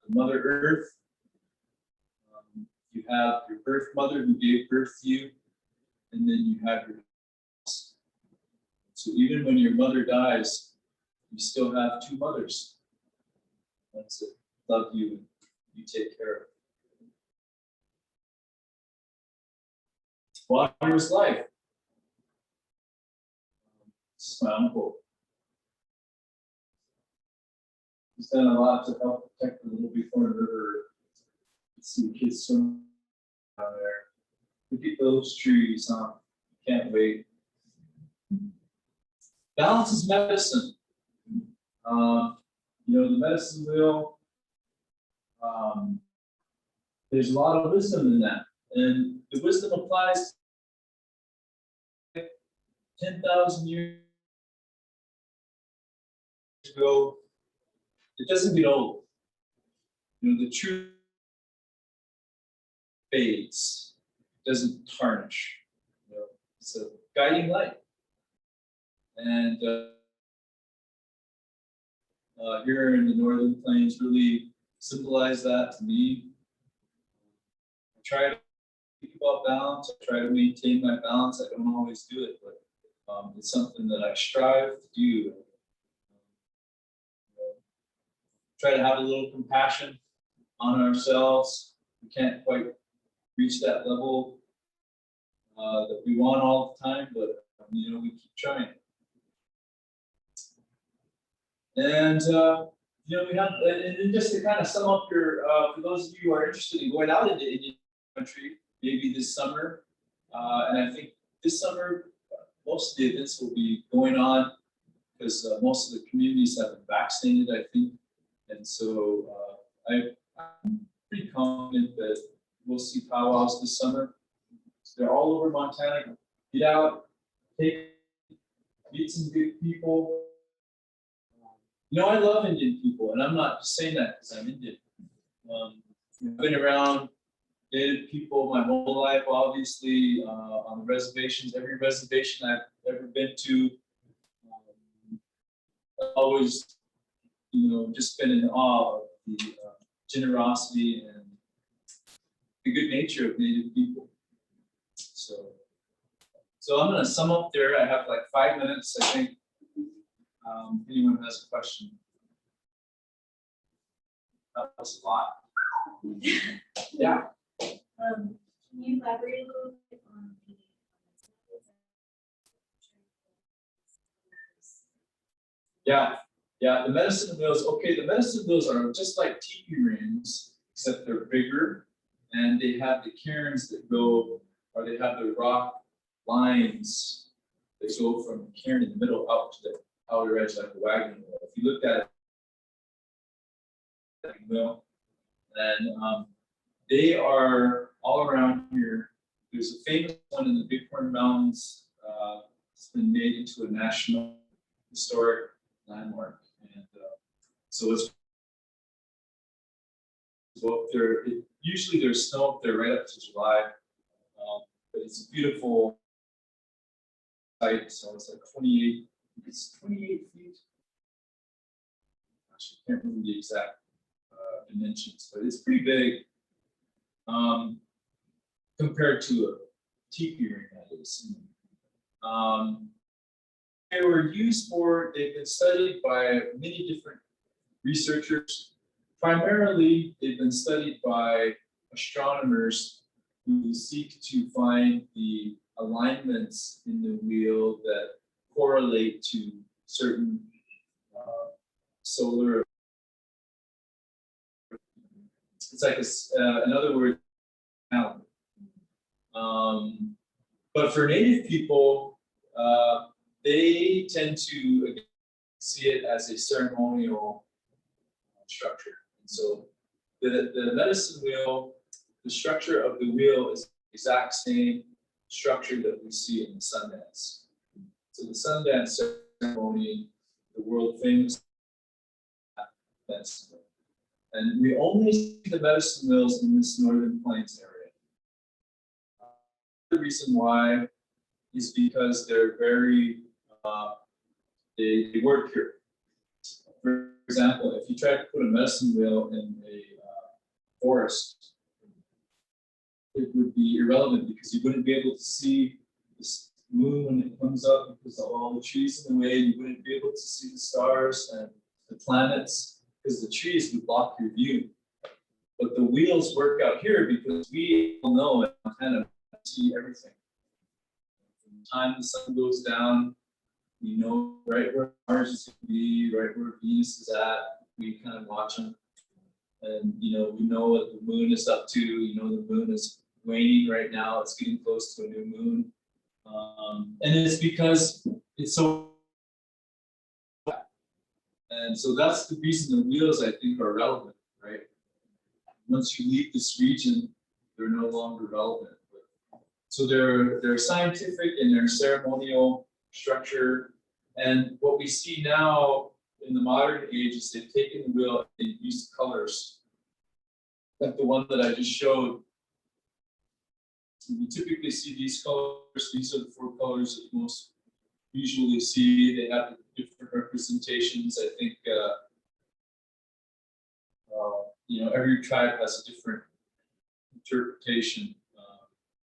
Mother Earth. You have your birth mother who gave birth to you, and then you have your house. So even when your mother dies, you still have two mothers. Ones that love you and you take care of. Water is life. This is my uncle. He's done a lot to help protect the Little Bighorn River. See kids swimming down there. Look at those trees, huh? Can't wait. Balance is medicine. The medicine wheel, there's a lot of wisdom in that. And the wisdom applies 10,000 years ago. It doesn't get old. The truth fades, doesn't tarnish. It's a guiding light. And here in the Northern Plains really symbolize that to me. I try to think about balance. I try to maintain my balance. I don't always do it, but it's something that I strive to do. Try to have a little compassion on ourselves. We can't quite reach that level that we want all the time, but we keep trying. And we have, and just to kind of sum up your, for those of you who are interested in going out into Indian country, maybe this summer, and I think this summer most of the events will be going on because most of the communities have been vaccinated, I think, and so I'm pretty confident that we'll see powwows this summer. So they're all over Montana. Get out, meet some good people. I love Indian people, and I'm not just saying that because I'm Indian. I've been around Native people my whole life, obviously, on the reservations. Every reservation I've ever been to, I've always, just been in awe of the generosity and the good nature of Native people. So I'm going to sum up there. I have like 5 minutes, I think. If anyone has a question. That was a lot. Yeah. Can you elaborate a little bit on the the medicine wheels. Okay, the medicine wheels are just like teepee rings, except they're bigger, and they have the cairns that go, or they have the rock lines that go from the cairn in the middle out to the outer edge like a wagon wheel. If you looked at it, wheel, and they are all around here. There's a famous one in the Bighorn Mountains. It's been made into a national historic landmark, and so it's up there. Usually there's snow up there right up to July, but it's a beautiful site. So it's like 28. It's 28 feet. Actually, I can't remember the exact dimensions, but it's pretty big compared to a teepee ring, that is. They were used for, they've been studied by many different researchers. Primarily, they've been studied by astronomers who seek to find the alignments in the wheel that correlate to certain solar. It's like in other words, calendar. But for Native people, they tend to again, see it as a ceremonial structure. And so the medicine wheel, the structure of the wheel is the exact same structure that we see in the Sundance. So the Sundance ceremony, the world famous medicine wheel. And we only see the medicine wheels in this Northern Plains area. the reason why is because they're very, they work here. For example, if you try to put a medicine wheel in a forest, it would be irrelevant because you wouldn't be able to see this moon when it comes up because of all the trees in the way. You wouldn't be able to see the stars and the planets because the trees would block your view. But the wheels work out here because we all know and kind of see everything. From the time the sun goes down, we know right where Mars is going to be, right where Venus is at. We kind of watch them. And, we know what the moon is up to. The moon is waning right now. It's getting close to a new moon. And it's because it's so. And so that's the reason the wheels, I think, are relevant, right? Once you leave this region, they're no longer relevant. So they're scientific in their ceremonial structure. And what we see now in the modern age is they've taken the wheel and they've used colors. Like the one that I just showed. We typically see these colors. These are the 4 colors that you most usually see. They have different representations. I think every tribe has a different interpretation.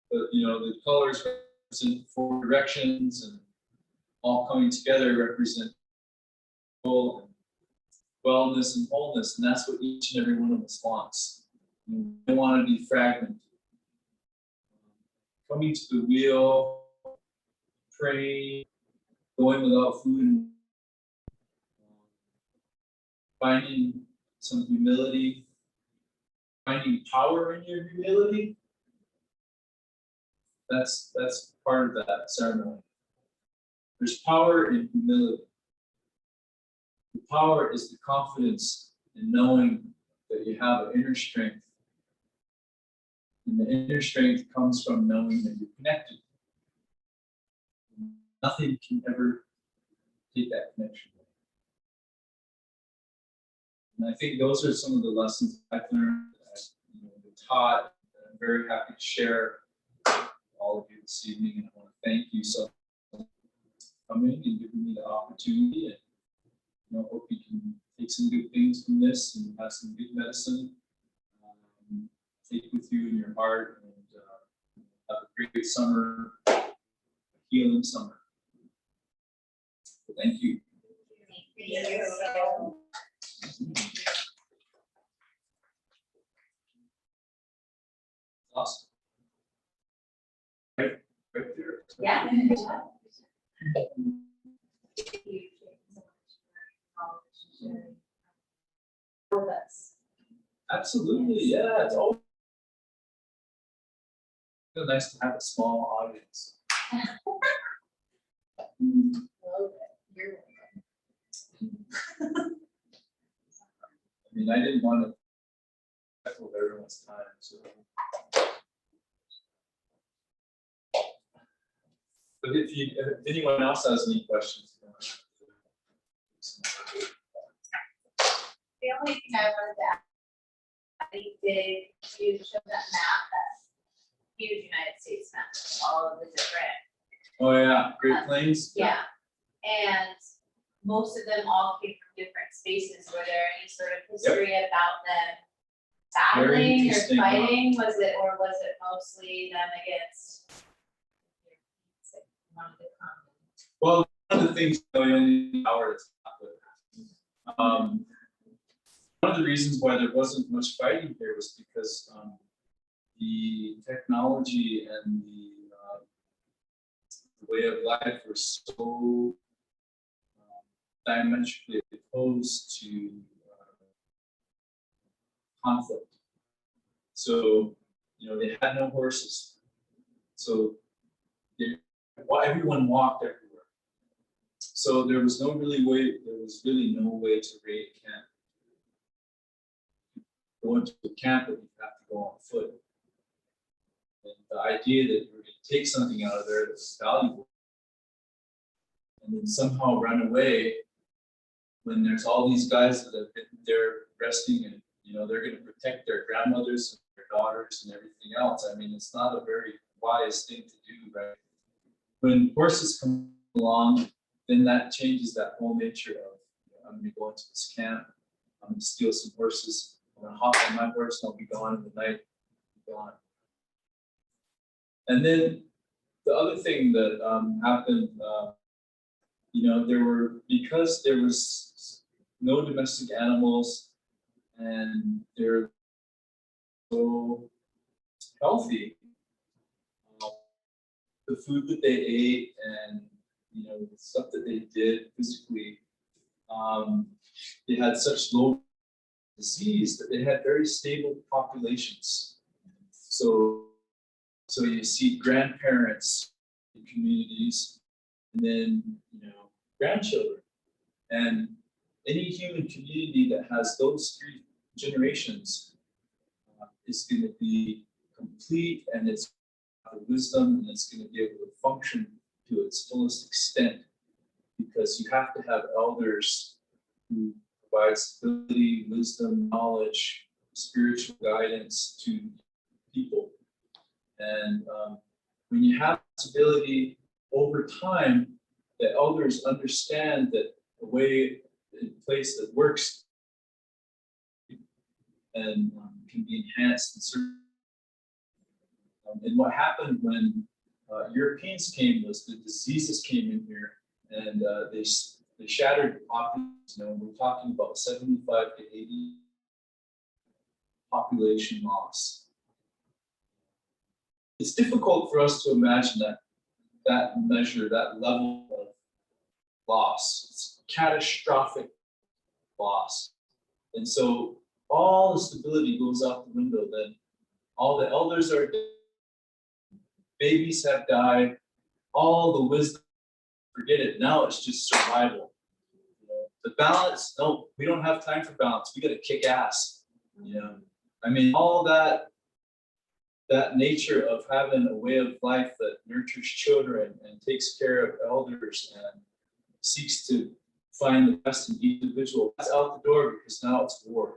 But the colors represent 4 directions, and all coming together represent wellness and wholeness, and that's what each and every one of us wants. We don't want to be fragmented. Coming to the wheel, praying, going without food, finding some humility, finding power in your humility. That's part of that ceremony. There's power in humility. The power is the confidence in knowing that you have an inner strength. And the inner strength comes from knowing that you're connected. Nothing can ever take that connection away. And I think those are some of the lessons I've learned, that I've been taught, that I'm very happy to share with all of you this evening. And I want to thank you so much for coming and giving me the opportunity. And hope you can take some good things from this and have some good medicine. Take with you in your heart, and have a great summer, a healing summer. So thank you. Thank you. Awesome. Right there. Yeah. With us. Absolutely, yeah. It's always nice to have a small audience. You're I mean, I didn't want to mess with everyone's time, so. But if anyone else has any questions. The only thing I wanted to add, I did you show that map, that huge United States map, of all of the different. Oh yeah, Great Plains. Yeah, and most of them all came from different spaces. Were there any sort of history about them Very battling or interesting. fighting? Was it mostly them against? One of the common. Well, one of the things the only power to talk with. One of the reasons why there wasn't much fighting here was because the technology and the way of life were so diametrically opposed to conflict. So, they had no horses. So everyone walked everywhere. So there was really no way to raid camp. Go into the camp, but you have to go on foot. And the idea that you're going to take something out of there that's valuable and then somehow run away when there's all these guys that have been there resting and they're going to protect their grandmothers and their daughters and everything else. I mean, it's not a very wise thing to do, right? When horses come along, then that changes that whole nature of, I'm going to go into this camp, I'm going to steal some horses, I'm going to hop on my horse, and I'll be gone in the night, be gone. And then the other thing that happened, because there was no domestic animals, and they're so healthy, the food that they ate and the stuff that they did physically, they had such low disease that they had very stable populations. So you see grandparents in communities, and then grandchildren, and any human community that has those three generations is going to be complete, and it's the wisdom, and it's going to be able to function to its fullest extent, because you have to have elders who provide stability, wisdom, knowledge, spiritual guidance to people. And when you have stability over time, the elders understand that the way in place that works and can be enhanced and certain. And what happened when Europeans came was the diseases came in here, and they shattered the population. We're talking about 75 to 80 population loss. It's difficult for us to imagine that measure, that level of loss. It's catastrophic loss. And so all the stability goes out the window then. All the elders are dead, babies have died, all the wisdom, forget it. Now it's just survival. The balance, no, we don't have time for balance. We got to kick ass. I mean, all that nature of having a way of life that nurtures children and takes care of elders and seeks to find the best in each individual, that's out the door, because now it's war.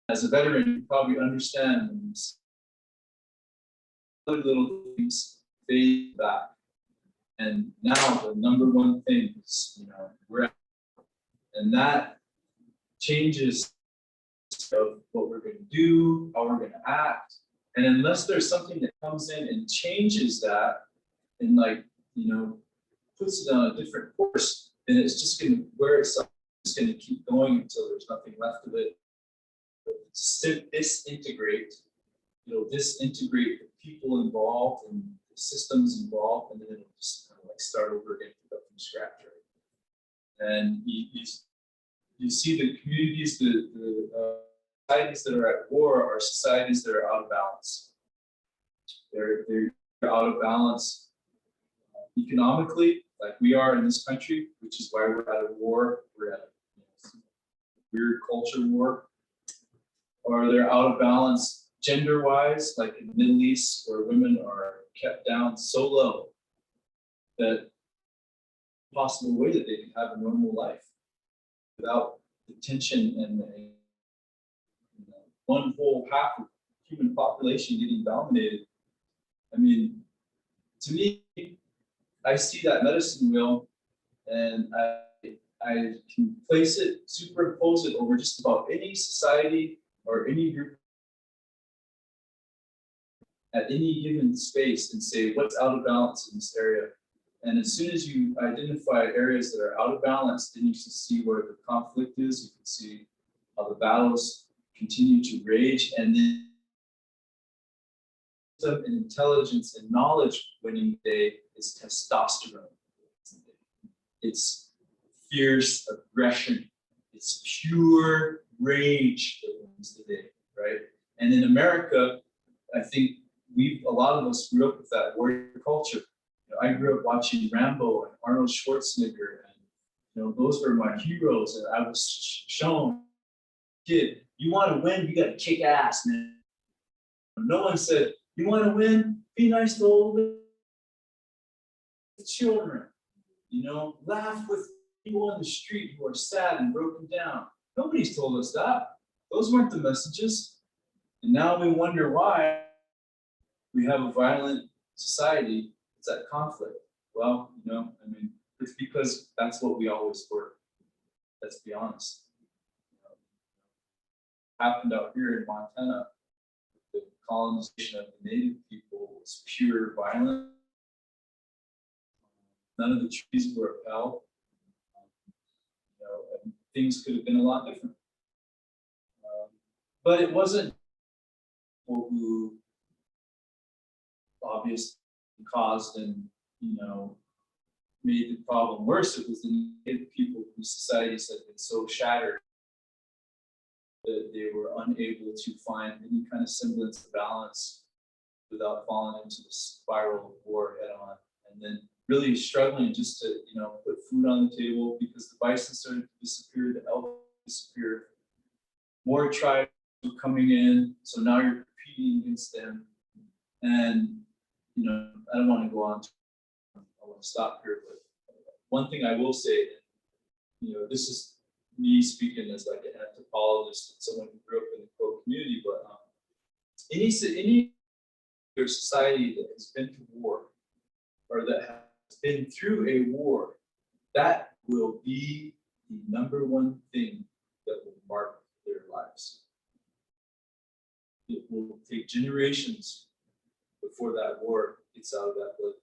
As a veteran, you probably understand other little things fade back. And now the number one thing is, we're at, and that changes of what we're going to do, how we're going to act. And unless there's something that comes in and changes that and puts it on a different course, then it's just going to wear itself. It's going to keep going until there's nothing left of it. Disintegrate. It'll disintegrate the people involved and the systems involved, and then it'll just kind of start over again from scratch. Right? And you see the communities, the societies that are at war are societies that are out of balance. They're out of balance economically, like we are in this country, which is why we're at a war. We're at a weird culture war. Or they're out of balance gender-wise, like in the Middle East, where women are kept down so low that possible way that they can have a normal life without the tension and the one whole half of the human population getting dominated. I mean, to me, I see that medicine wheel, and I can place it, superimpose it over just about any society or any group at any given space and say, what's out of balance in this area? And as soon as you identify areas that are out of balance, then you can see where the conflict is. You can see how the battles continue to rage, and then and intelligence and knowledge winning day is testosterone. It's fierce aggression. It's pure rage that wins the day, right? And in America, I think a lot of us grew up with that warrior culture. I grew up watching Rambo and Arnold Schwarzenegger, and those were my heroes. And I was shown, kid, you want to win, you got to kick ass, man. No one said, you want to win, be nice to all the children. Laugh with people on the street who are sad and broken down. Nobody's told us that. Those weren't the messages. And now we wonder why we have a violent society, it's at conflict. Well, you know, I mean, it's because that's what we always were. Let's be honest. You know, happened out here in Montana, the colonization of the native people was pure violence. None of the trees were upheld. You know, and things could have been a lot different. But it wasn't people who obviously caused and, you know, made the problem worse. It was the native people whose societies had been so shattered that they were unable to find any kind of semblance of balance without falling into the spiral of war head on. And then really struggling just to, you know, put food on the table because the bison started to disappear, the elk disappeared, more tribes were coming in, so now you're competing against them. And, you know, I don't want to go on, I want to stop here, but one thing I will say, you know, this is me speaking as like an anthropologist and someone who grew up in the Crow community, but any society that has been to war or that has been through a war, that will be the number one thing that will mark their lives. It will take generations before that war gets out of that blood.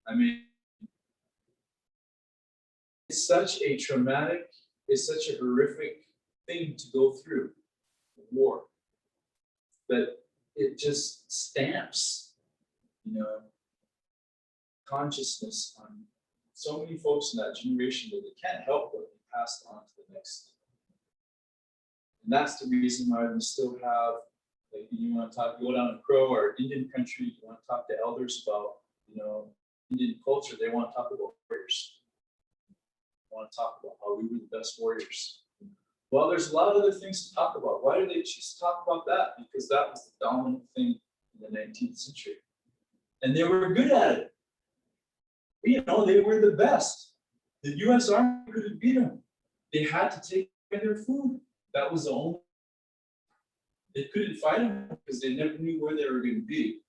I mean, it's such a traumatic, it's such a horrific thing to go through, war, that it just stamps, you know, consciousness on so many folks in that generation that it can't help but be passed on to the next. And that's the reason why we still have, like, you want to talk, go down to Crow or Indian country, you want to talk to elders about, you know, Indian culture, they want to talk about warriors. They want to talk about how we were the best warriors. Well, there's a lot of other things to talk about. Why do they choose to talk about that? Because that was the dominant thing in the 19th century. And they were good at it. You know, they were the best. The US Army couldn't beat them. They had to take their food. That was the only. They couldn't fight them because they never knew where they were going to be.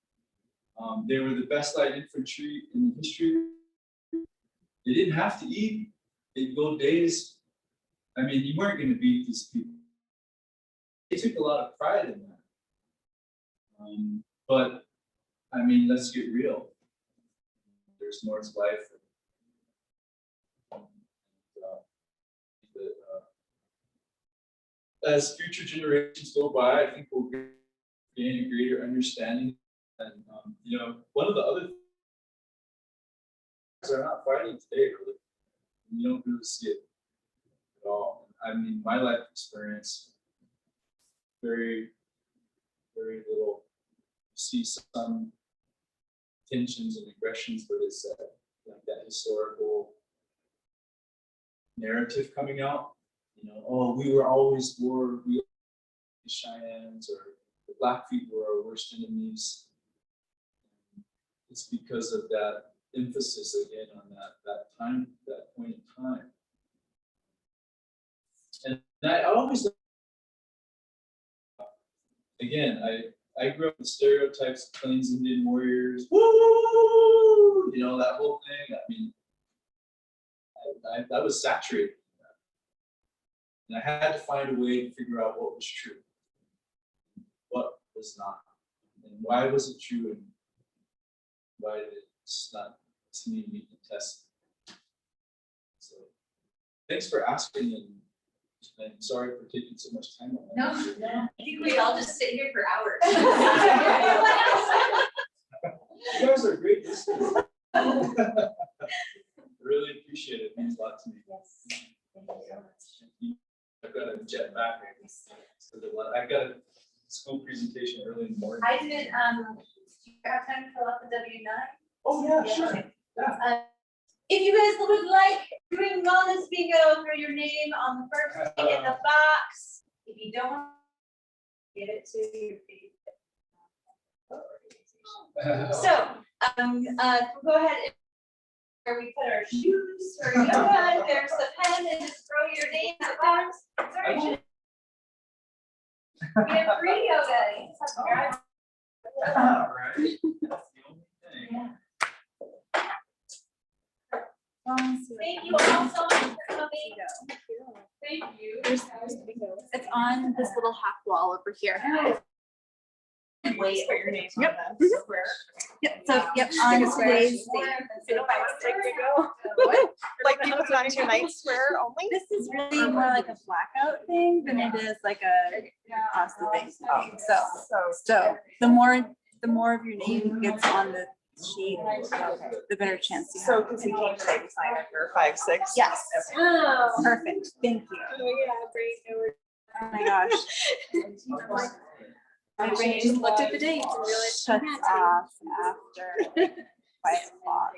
They were the best light infantry in history. They didn't have to eat. They'd go days. I mean, you weren't going to beat these people. They took a lot of pride in that. But, I mean, let's get real. There's more to life. As future generations go by, I think we'll gain a greater understanding. And, you know, one of the other things are not fighting today, really. You don't really see it at all. I mean, my life experience, very, very little. You see some tensions and aggressions, but it's like that historical narrative coming out. You know, oh, we were always war, we were the Cheyennes, or the Blackfeet were our worst enemies. It's because of that emphasis again on that time, that point in time. And I always, again, I grew up with stereotypes of Plains Indian warriors, woo, you know, that whole thing. I mean, I was saturated in that. And I had to find a way to figure out what was true, what was not, and why was it true, and why did it not to me meet the test. So thanks for asking, and sorry for taking so much time on that. No, I think we'd all just sit here for hours. You guys are great listeners. Really appreciate it. It means a lot to me. Yes. Thank you so much. I've got to jet back. I've got a school presentation early in the morning. I didn't, do you have time to fill out the W-9? Oh, yeah, Yeah, sure. okay. Yeah. If you guys would like to bring wellness bingo for your name on the first thing in the box, if you don't, give it to your favorite. So, we'll go ahead and where we put our shoes for yoga. There's the pen, and just throw your name in the box. Sorry, we have free yoga. You just have to grab Right? That's the only thing. Thank you all so much for coming. Thank you. It's on this little half wall over here. Wait, Put your name on Yep. the square. Yep. So on today's date. Like you put it on tonight's square only? This is really more like a blackout thing than it is like a across the face thing. So the more of your name gets on the sheet, the better chance you have. So because he came today to sign it for 5-6. Yes. Oh. Perfect. Thank you. Oh yeah, great. Oh my gosh. My brain Just looked at the dates and realized shuts off after 5 o'clock.